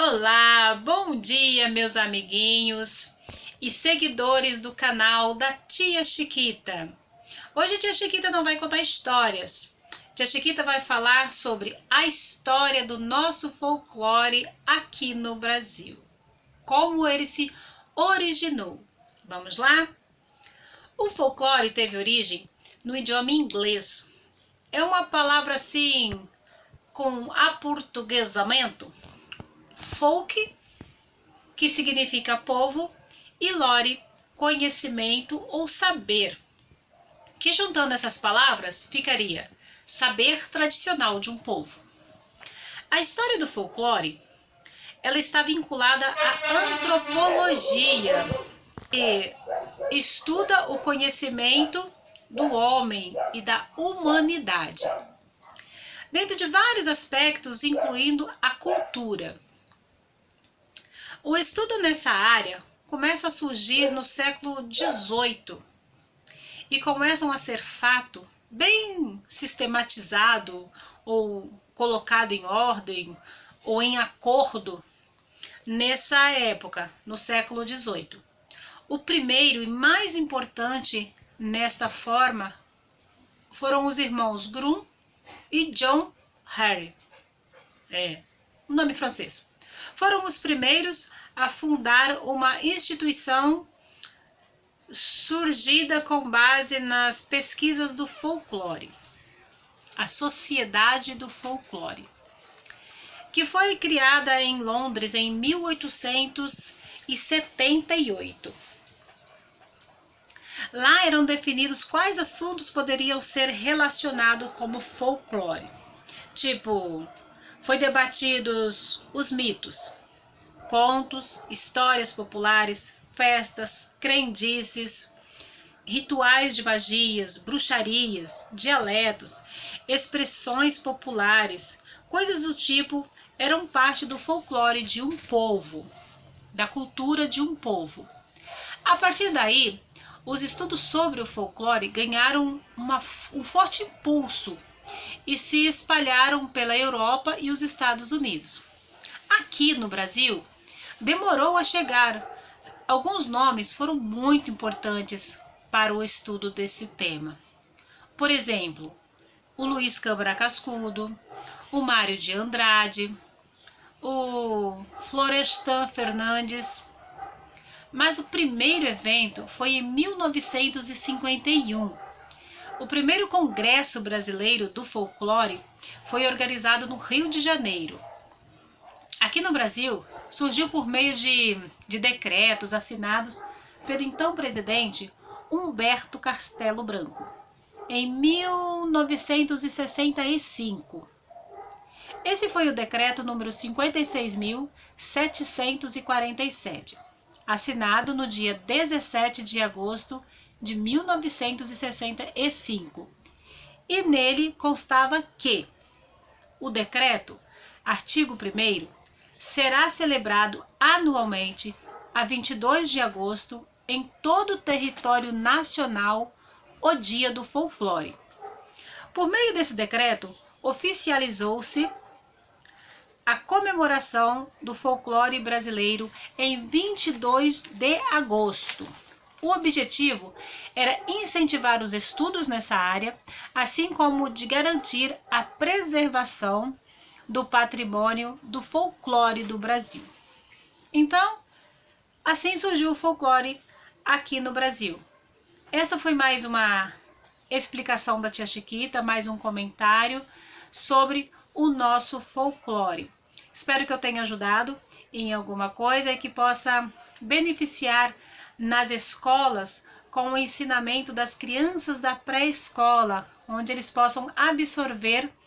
Olá, bom dia, meus amiguinhos e seguidores do canal da Tia Chiquita. Hoje a Tia Chiquita não vai contar histórias. Tia Chiquita vai falar sobre a história do nosso folclore aqui no Brasil. Como ele se originou. Vamos lá? O folclore teve origem no idioma inglês. É uma palavra assim, com aportuguesamento. Folk, que significa povo, e lore, conhecimento ou saber, que juntando essas palavras ficaria saber tradicional de um povo. A história do folclore, ela está vinculada à antropologia e estuda o conhecimento do homem e da humanidade, dentro de vários aspectos, incluindo a cultura. O estudo nessa área começa a surgir no século XVIII e começam a ser fato bem sistematizado ou colocado em ordem ou em acordo nessa época, no século XVIII. O primeiro e mais importante nesta forma foram os irmãos Grimm e John Harry. Um nome francês. Foram os primeiros a fundar uma instituição surgida com base nas pesquisas do folclore, a Sociedade do Folclore, que foi criada em Londres em 1878. Lá eram definidos quais assuntos poderiam ser relacionados como folclore. Tipo, foi debatidos os mitos, contos, histórias populares, festas, crendices, rituais de magias, bruxarias, dialetos, expressões populares, coisas do tipo eram parte do folclore de um povo, da cultura de um povo. A partir daí, os estudos sobre o folclore ganharam um forte impulso e se espalharam pela Europa e os Estados Unidos. Aqui no Brasil, demorou a chegar. Alguns nomes foram muito importantes para o estudo desse tema. Por exemplo, o Luiz Câmara Cascudo, o Mário de Andrade, o Florestan Fernandes. Mas o primeiro evento foi em 1951. O primeiro Congresso Brasileiro do Folclore foi organizado no Rio de Janeiro. Aqui no Brasil, surgiu por meio de decretos assinados pelo então presidente Humberto Castelo Branco, em 1965. Esse foi o decreto número 56.747, assinado no dia 17 de agosto de 1965. E nele constava que o decreto, artigo 1º, será celebrado anualmente a 22 de agosto em todo o território nacional o Dia do Folclore. Por meio desse decreto, oficializou-se a comemoração do folclore brasileiro em 22 de agosto. O objetivo era incentivar os estudos nessa área, assim como de garantir a preservação do patrimônio do folclore do Brasil. Então, assim surgiu o folclore aqui no Brasil. Essa foi mais uma explicação da Tia Chiquita, mais um comentário sobre o nosso folclore. Espero que eu tenha ajudado em alguma coisa e que possa beneficiar nas escolas com o ensinamento das crianças da pré-escola, onde eles possam absorver